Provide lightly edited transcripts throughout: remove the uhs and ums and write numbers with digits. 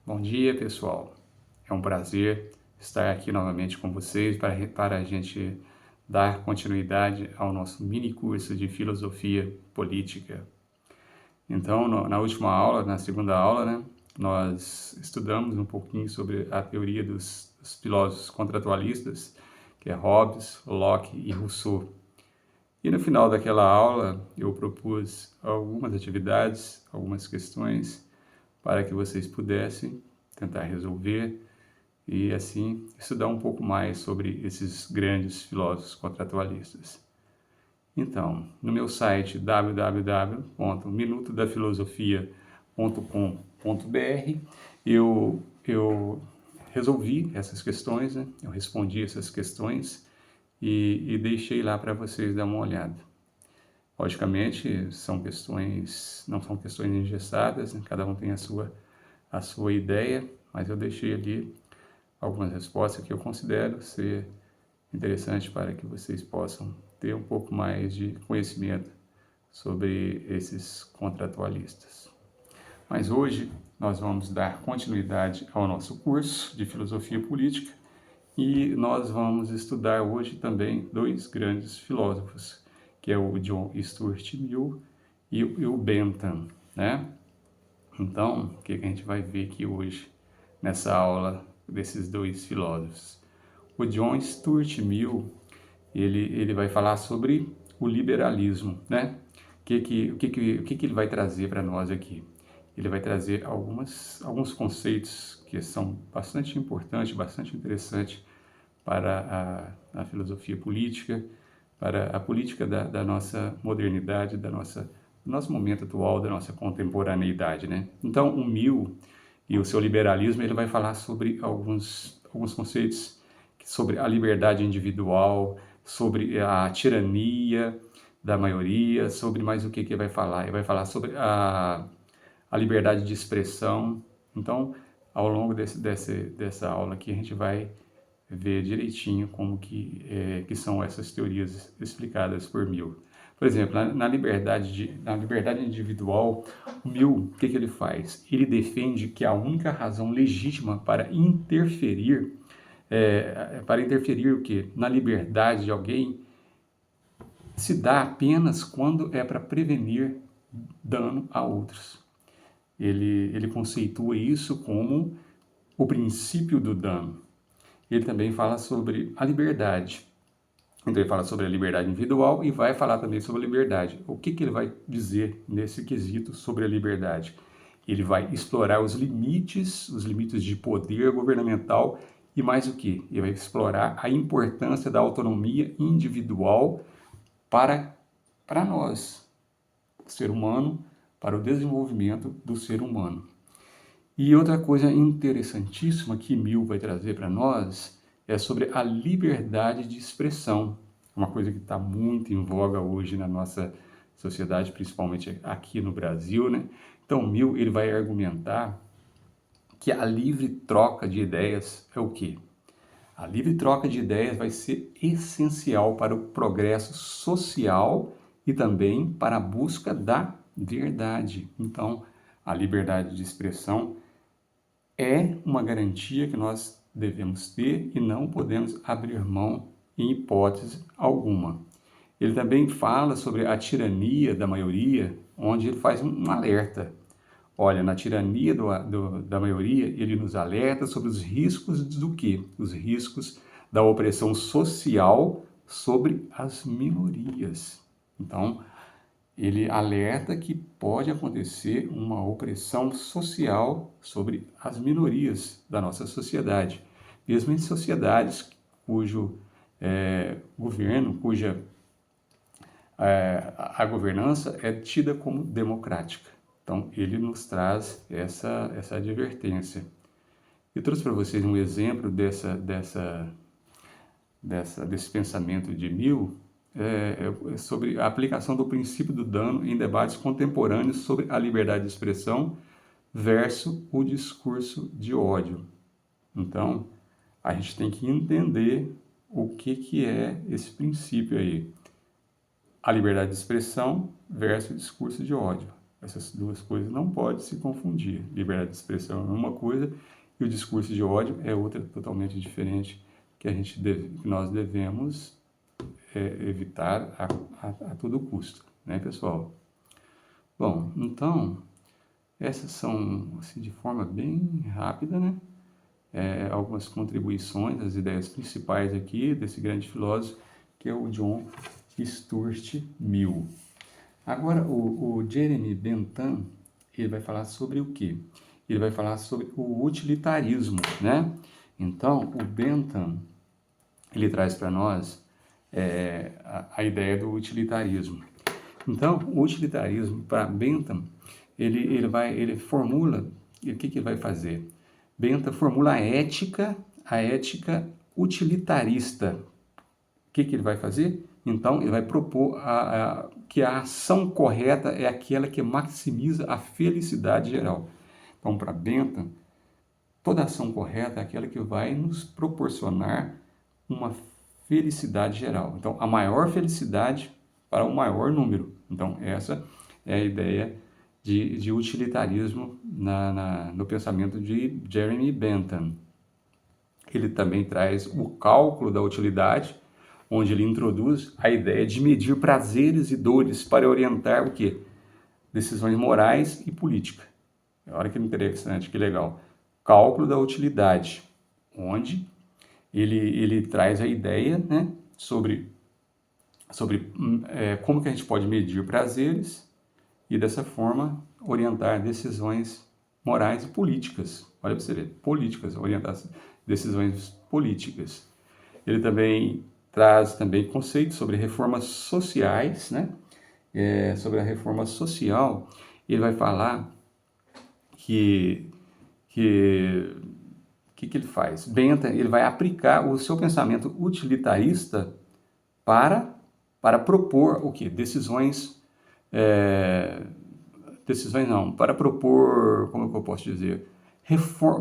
Bom dia, pessoal. É um prazer estar aqui novamente com vocês para a gente dar continuidade ao nosso mini curso de filosofia política. Então, na última aula, na segunda aula, né, nós estudamos um pouquinho sobre a teoria dos filósofos contratualistas, que é Hobbes, Locke e Rousseau. E no final daquela aula, eu propus algumas atividades, algumas questões para que vocês pudessem tentar resolver e assim estudar um pouco mais sobre esses grandes filósofos contratualistas. Então, no meu site www.minutodafilosofia.com.br eu resolvi essas questões, né? Eu respondi essas questões e deixei lá para vocês dar uma olhada. Logicamente, não são questões engessadas, né? Cada um tem a sua ideia, mas eu deixei ali algumas respostas que eu considero ser interessante para que vocês possam ter um pouco mais de conhecimento sobre esses contratualistas. Mas hoje nós vamos dar continuidade ao nosso curso de filosofia política e nós vamos estudar hoje também dois grandes filósofos, que é o John Stuart Mill e o Bentham, né? Então, o que a gente vai ver aqui hoje nessa aula desses dois filósofos? O John Stuart Mill, ele vai falar sobre o liberalismo, né? O que ele vai trazer para nós aqui? Ele vai trazer alguns conceitos que são bastante importantes, bastante interessantes para a filosofia política, para a política da nossa modernidade, do nosso momento atual, da nossa contemporaneidade, né? Então, o Mill e o seu liberalismo, ele vai falar sobre alguns conceitos sobre a liberdade individual, sobre a tirania da maioria, sobre mais o que ele vai falar? Ele vai falar sobre a liberdade de expressão. Então, ao longo dessa aula aqui, a gente vai ver direitinho como que são essas teorias explicadas por Mill. Por exemplo, na liberdade individual, o Mill, o que ele faz? Ele defende que a única razão legítima para interferir o quê? Na liberdade de alguém se dá apenas quando é para prevenir dano a outros. Ele conceitua isso como o princípio do dano. Ele também fala sobre a liberdade. Então ele fala sobre a liberdade individual e vai falar também sobre a liberdade. O que ele vai dizer nesse quesito sobre a liberdade? Ele vai explorar os limites de poder governamental e mais o que? Ele vai explorar a importância da autonomia individual para nós, ser humano, para o desenvolvimento do ser humano. E outra coisa interessantíssima que Mill vai trazer para nós é sobre a liberdade de expressão, uma coisa que está muito em voga hoje na nossa sociedade, principalmente aqui no Brasil, né? Então, Mill ele vai argumentar que a livre troca de ideias é o quê? A livre troca de ideias vai ser essencial para o progresso social e também para a busca da verdade. Então, a liberdade de expressão é uma garantia que nós devemos ter e não podemos abrir mão em hipótese alguma. Ele também fala sobre a tirania da maioria, onde ele faz um alerta. Olha, na tirania da maioria, ele nos alerta sobre os riscos do quê? Os riscos da opressão social sobre as minorias. Então, ele alerta que pode acontecer uma opressão social sobre as minorias da nossa sociedade, mesmo em sociedades cujo governo, a governança é tida como democrática. Então, ele nos traz essa advertência. Eu trouxe para vocês um exemplo desse pensamento de Mill, sobre a aplicação do princípio do dano em debates contemporâneos sobre a liberdade de expressão versus o discurso de ódio. Então, a gente tem que entender o que é esse princípio aí. A liberdade de expressão versus o discurso de ódio. Essas duas coisas não podem se confundir. Liberdade de expressão é uma coisa e o discurso de ódio é outra totalmente diferente que nós devemos evitar a todo custo, né, pessoal? Bom, então, essas são, assim, de forma bem rápida, né? Algumas contribuições, as ideias principais aqui desse grande filósofo, que é o John Stuart Mill. Agora, o Jeremy Bentham, ele vai falar sobre o quê? Ele vai falar sobre o utilitarismo, né? Então, o Bentham, ele traz para nós a ideia do utilitarismo. Então, o utilitarismo, para Bentham, ele formula, e o que ele vai fazer? Bentham formula a ética utilitarista. O que ele vai fazer? Então, ele vai propor que a ação correta é aquela que maximiza a felicidade geral. Então, para Bentham, toda ação correta é aquela que vai nos proporcionar uma felicidade geral. Então, a maior felicidade para o maior número. Então, essa é a ideia de utilitarismo no pensamento de Jeremy Bentham. Ele também traz o cálculo da utilidade, onde ele introduz a ideia de medir prazeres e dores para orientar o quê? Decisões morais e política. Olha que interessante, que legal. Cálculo da utilidade, onde ele traz a ideia, né, sobre como que a gente pode medir prazeres e, dessa forma, orientar decisões morais e políticas. Olha para você ver, políticas, orientar decisões políticas. Ele também traz também conceitos sobre reformas sociais, né? Sobre a reforma social, ele vai falar que ele faz? Bentham, ele vai aplicar o seu pensamento utilitarista para propor o quê? Para propor, como que eu posso dizer?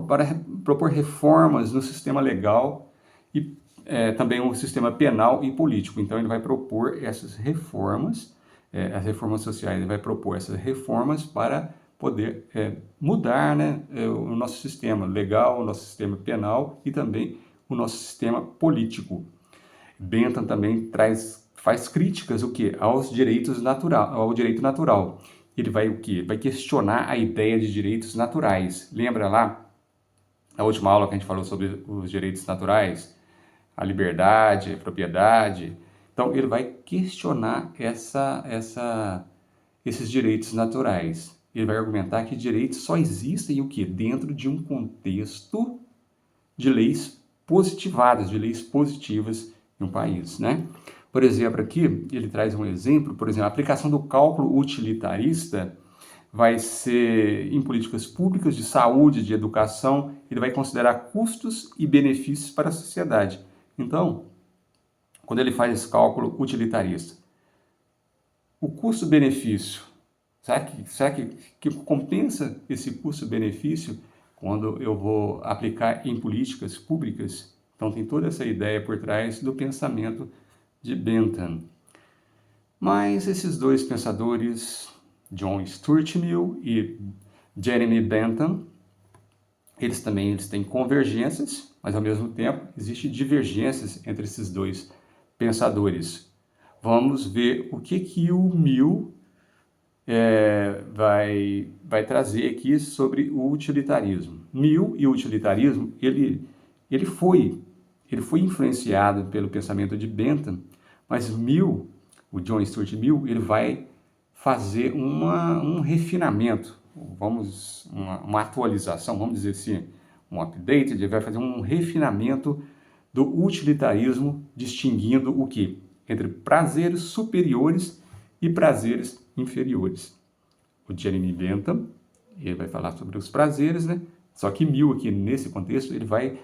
Para propor reformas no sistema legal e também um sistema penal e político. Então, ele vai propor essas reformas, as reformas sociais, ele vai propor essas reformas para poder mudar, né, o nosso sistema legal, o nosso sistema penal e também o nosso sistema político. Bentham também faz críticas ao direito natural. Ele vai o quê? Vai questionar a ideia de direitos naturais. Lembra lá, na última aula que a gente falou sobre os direitos naturais? A liberdade, a propriedade. Então, ele vai questionar esses direitos naturais. Ele vai argumentar que direitos só existem o quê? Dentro de um contexto de leis positivadas, de leis positivas em um país, né? Por exemplo, aqui ele traz um exemplo, por exemplo, a aplicação do cálculo utilitarista vai ser em políticas públicas de saúde, de educação, ele vai considerar custos e benefícios para a sociedade. Então, quando ele faz esse cálculo utilitarista, o custo-benefício, será que compensa esse custo-benefício quando eu vou aplicar em políticas públicas? Então, tem toda essa ideia por trás do pensamento de Bentham. Mas esses dois pensadores, John Stuart Mill e Jeremy Bentham, eles têm convergências, mas ao mesmo tempo existem divergências entre esses dois pensadores. Vamos ver o que o Mill vai trazer aqui sobre o utilitarismo. Mill e o utilitarismo, ele foi influenciado pelo pensamento de Bentham, mas Mill, o John Stuart Mill, ele vai fazer um refinamento, uma atualização, vamos dizer assim, um update, ele vai fazer um refinamento do utilitarismo, distinguindo o que? Entre prazeres superiores e prazeres inferiores. O Jeremy Bentham, ele vai falar sobre os prazeres, né? Só que Mill aqui, nesse contexto, ele vai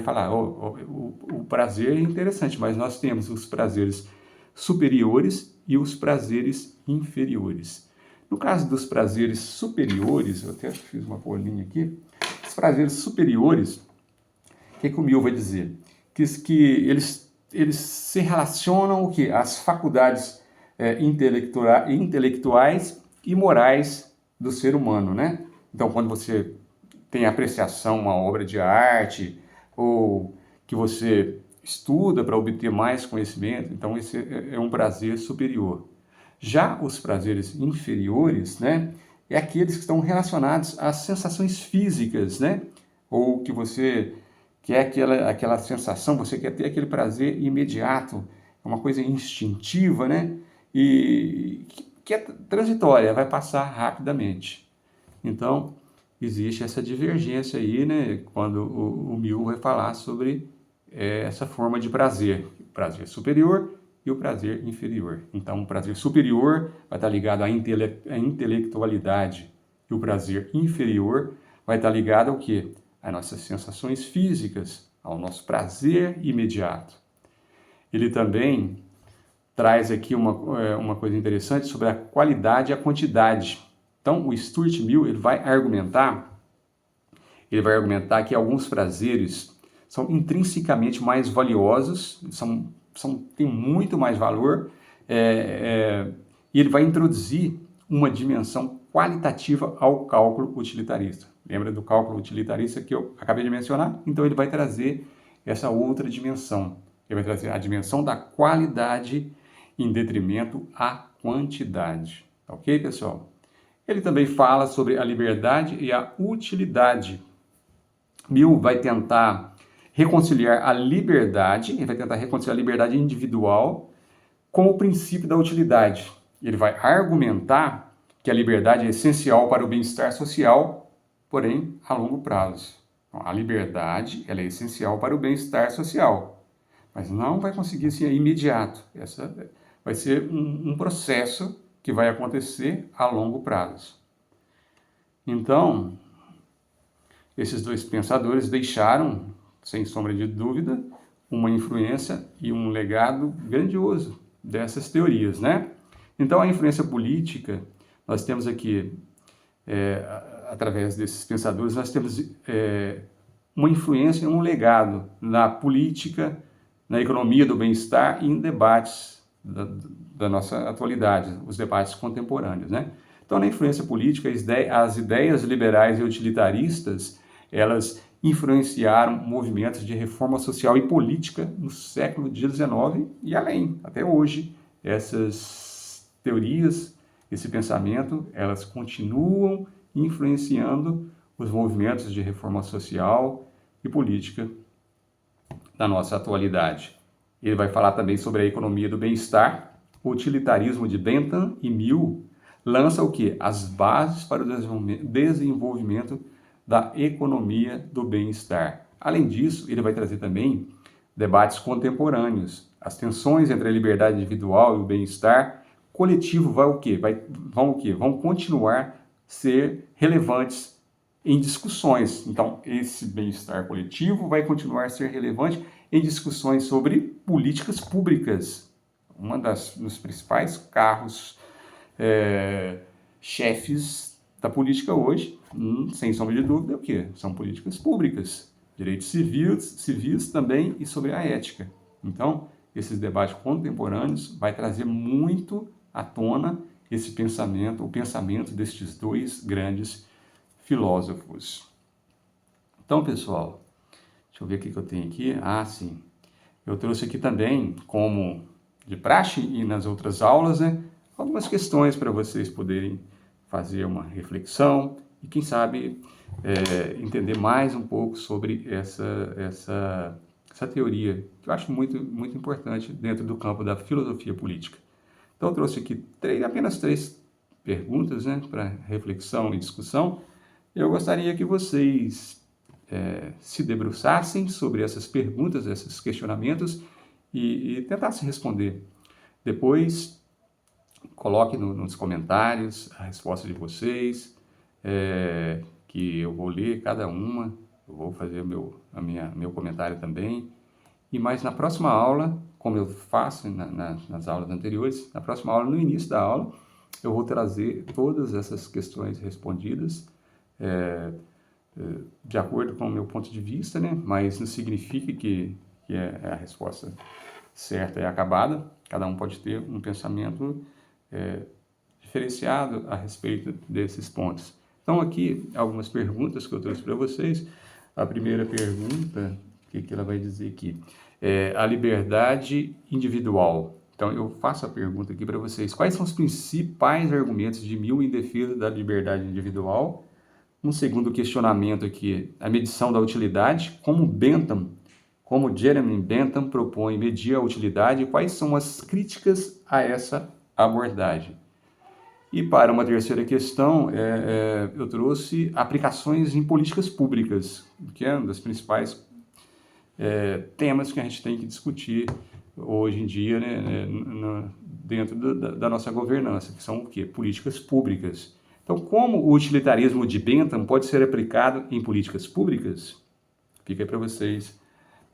falar, o prazer é interessante, mas nós temos os prazeres superiores e os prazeres inferiores. No caso dos prazeres superiores, eu até fiz uma bolinha aqui, os prazeres superiores, o que o Mill vai dizer? Que eles se relacionam o quê? Às faculdades intelectuais e morais do ser humano, né? Então, quando você tem apreciação a uma obra de arte ou que você estuda para obter mais conhecimento, então esse é um prazer superior. Já os prazeres inferiores, né, é aqueles que estão relacionados às sensações físicas, né? Ou que você quer aquela sensação, você quer ter aquele prazer imediato, é uma coisa instintiva, né? E que é transitória, vai passar rapidamente. Então, existe essa divergência aí, né? Quando o Mill vai falar sobre essa forma de prazer, o prazer superior e o prazer inferior. Então, o prazer superior vai estar ligado à intelectualidade e o prazer inferior vai estar ligado ao quê? Às nossas sensações físicas, ao nosso prazer imediato. Ele também traz aqui uma coisa interessante sobre a qualidade e a quantidade. Então, o Stuart Mill ele vai argumentar que alguns prazeres são intrinsecamente mais valiosos, têm muito mais valor, e ele vai introduzir uma dimensão qualitativa ao cálculo utilitarista. Lembra do cálculo utilitarista que eu acabei de mencionar? Então ele vai trazer essa outra dimensão. Ele vai trazer a dimensão da qualidade em detrimento à quantidade. Ok, pessoal? Ele também fala sobre a liberdade e a utilidade. Mill vai tentar reconciliar a liberdade, ele vai tentar reconciliar a liberdade individual com o princípio da utilidade. Ele vai argumentar que a liberdade é essencial para o bem-estar social, porém a longo prazo. Então, a liberdade ela é essencial para o bem-estar social, mas não vai conseguir ser imediato. Essa vai ser um processo que vai acontecer a longo prazo. Então, esses dois pensadores deixaram, sem sombra de dúvida, uma influência e um legado grandioso dessas teorias, né? Então, a influência política, nós temos aqui, através desses pensadores, nós temos uma influência e um legado na política, na economia do bem-estar e em debates da nossa atualidade, os debates contemporâneos, né? Então, na influência política, as ideias liberais e utilitaristas, elas influenciaram movimentos de reforma social e política no século XIX e além, até hoje. Essas teorias, esse pensamento, elas continuam influenciando os movimentos de reforma social e política da nossa atualidade. Ele vai falar também sobre a economia do bem-estar. O utilitarismo de Bentham e Mill lança o quê? As bases para o desenvolvimento da economia do bem-estar. Além disso, ele vai trazer também debates contemporâneos. As tensões entre a liberdade individual e o bem-estar coletivo vão continuar a ser relevantes em discussões. Então, esse bem-estar coletivo vai continuar a ser relevante em discussões sobre políticas públicas. Dos principais carros chefes da política hoje, sem sombra de dúvida, é o quê? São políticas públicas, direitos civis também e sobre a ética. Então, esses debates contemporâneos vai trazer muito à tona esse pensamento, o pensamento destes dois grandes filósofos. Então, pessoal, deixa eu ver o que eu tenho aqui. Ah, sim. Eu trouxe aqui também, como de praxe e nas outras aulas, né, algumas questões para vocês poderem fazer uma reflexão e, quem sabe, entender mais um pouco sobre essa teoria, que eu acho muito, muito importante dentro do campo da filosofia política. Então, eu trouxe aqui apenas três perguntas, né, para reflexão e discussão. Eu gostaria que vocês se debruçassem sobre essas perguntas, esses questionamentos e tentassem responder. Depois, coloque nos comentários a resposta de vocês, que eu vou ler cada uma, eu vou fazer meu comentário também. E mais na próxima aula, como eu faço nas aulas anteriores, na próxima aula, no início da aula, eu vou trazer todas essas questões respondidas, de acordo com o meu ponto de vista, né? Mas não significa que a resposta certa é acabada. Cada um pode ter um pensamento diferenciado a respeito desses pontos. Então, aqui, algumas perguntas que eu trouxe para vocês. A primeira pergunta, o que ela vai dizer aqui? É a liberdade individual. Então, eu faço a pergunta aqui para vocês. Quais são os principais argumentos de Mill em defesa da liberdade individual? Um segundo questionamento aqui, a medição da utilidade. Como Jeremy Bentham propõe medir a utilidade, quais são as críticas a essa abordagem? E para uma terceira questão, eu trouxe aplicações em políticas públicas, que é um dos principais temas que a gente tem que discutir hoje em dia, né, dentro da nossa governança, que são o quê? Políticas públicas. Então, como o utilitarismo de Bentham pode ser aplicado em políticas públicas? Fica aí para vocês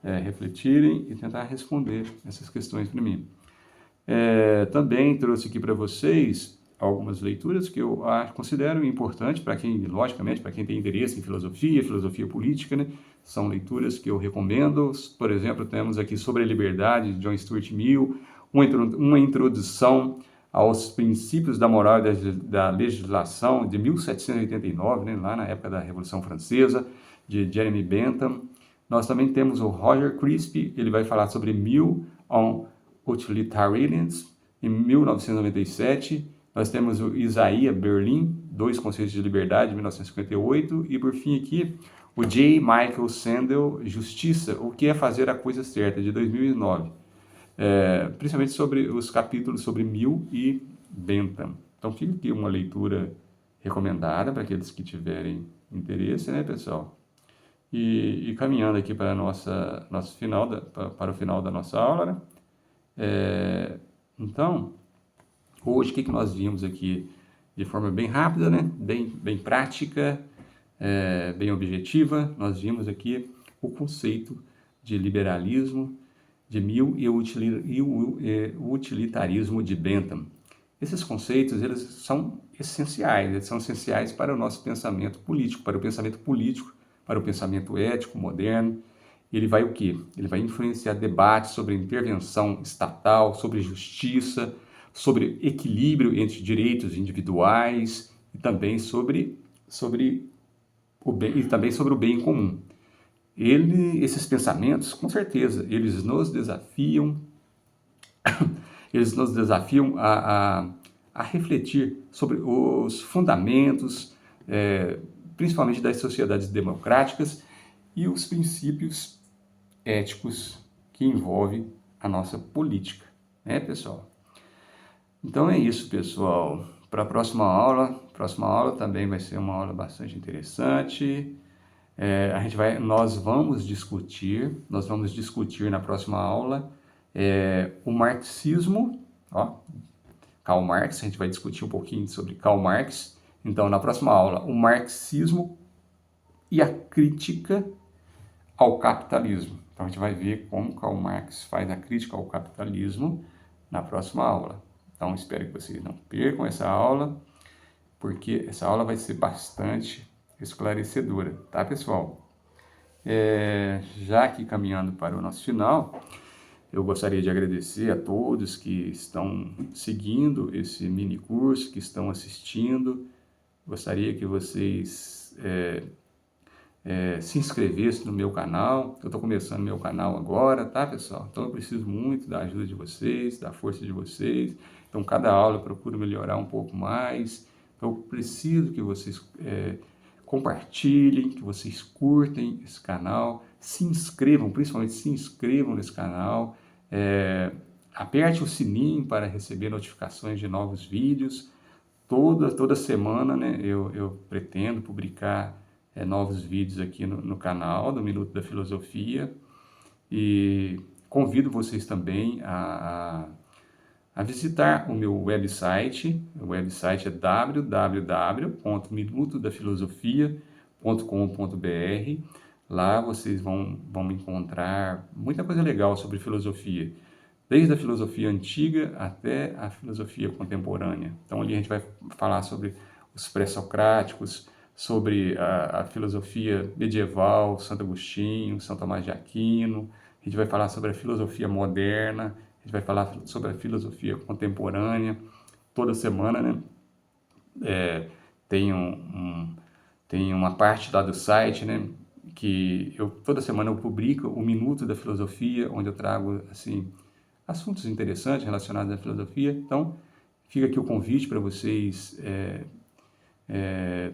refletirem e tentar responder essas questões para mim. Também trouxe aqui para vocês algumas leituras que eu considero importantes para quem, logicamente, para quem tem interesse em filosofia política, né? São leituras que eu recomendo. Por exemplo, temos aqui Sobre a Liberdade, de John Stuart Mill, uma introdução aos princípios da moral e da legislação, de 1789, né? Lá na época da Revolução Francesa, de Jeremy Bentham. Nós também temos o Roger Crispi, ele vai falar sobre Mill on Utilitarianism, em 1997. Nós temos o Isaiah Berlin, Dois Conceitos de Liberdade, de 1958. E, por fim, aqui, o J. Michael Sandel, Justiça, o que é fazer a coisa certa, de 2009. Principalmente sobre os capítulos sobre Mill e Bentham. Então, fica aqui uma leitura recomendada para aqueles que tiverem interesse, né, pessoal? E caminhando aqui para, para o final da nossa aula, né? Então, hoje, o que nós vimos aqui de forma bem rápida, né? Bem prática, bem objetiva, nós vimos aqui o conceito de liberalismo de Mill e o utilitarismo de Bentham. Esses conceitos, eles são essenciais para o nosso pensamento político, para o pensamento ético moderno. Ele vai o quê? Ele vai influenciar debates sobre intervenção estatal, sobre justiça, sobre equilíbrio entre direitos individuais e também sobre o bem comum. Esses pensamentos, com certeza, eles nos desafiam a refletir sobre os fundamentos, principalmente das sociedades democráticas, e os princípios éticos que envolvem a nossa política, né, pessoal? Então é isso, pessoal. Para a próxima aula também vai ser uma aula bastante interessante. Nós vamos discutir na próxima aula o marxismo, Karl Marx. A gente vai discutir um pouquinho sobre Karl Marx. Então, na próxima aula, o marxismo e a crítica ao capitalismo. Então, a gente vai ver como Karl Marx faz a crítica ao capitalismo na próxima aula. Então, espero que vocês não percam essa aula, porque essa aula vai ser bastante esclarecedora, tá, pessoal? Já que caminhando para o nosso final, eu gostaria de agradecer a todos que estão seguindo esse mini curso, que estão assistindo. Gostaria que vocês se inscrevessem no meu canal. Eu estou começando meu canal agora, tá, pessoal? Então eu preciso muito da ajuda de vocês, da força de vocês. Então cada aula eu procuro melhorar um pouco mais. Então eu preciso que vocês compartilhem, que vocês curtem esse canal, se inscrevam, principalmente se inscrevam nesse canal, aperte o sininho para receber notificações de novos vídeos. Toda semana, né, eu pretendo publicar novos vídeos aqui no canal do Minuto da Filosofia, e convido vocês também a visitar o meu website. O website é www.minutodafilosofia.com.br. Lá vocês vão encontrar muita coisa legal sobre filosofia, desde a filosofia antiga até a filosofia contemporânea. Então ali a gente vai falar sobre os pré-socráticos, sobre a filosofia medieval, Santo Agostinho, São Tomás de Aquino. A gente vai falar sobre a filosofia moderna, a gente vai falar sobre a filosofia contemporânea toda semana, né? tem tem uma parte lá do site, né, que toda semana eu publico o Minuto da Filosofia, onde eu trago assim assuntos interessantes relacionados à filosofia. Então, fica aqui o convite para vocês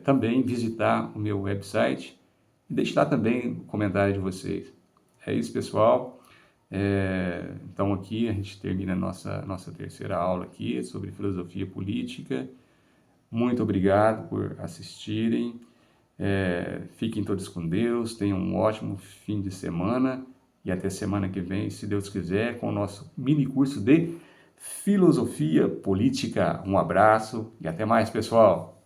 também visitar o meu website e deixar também o comentário de vocês. É isso, pessoal. Então aqui a gente termina a nossa terceira aula aqui sobre filosofia política. Muito obrigado por assistirem. Fiquem todos com Deus, tenham um ótimo fim de semana e até semana que vem, se Deus quiser, com o nosso mini curso de filosofia política. Um abraço e até mais, pessoal!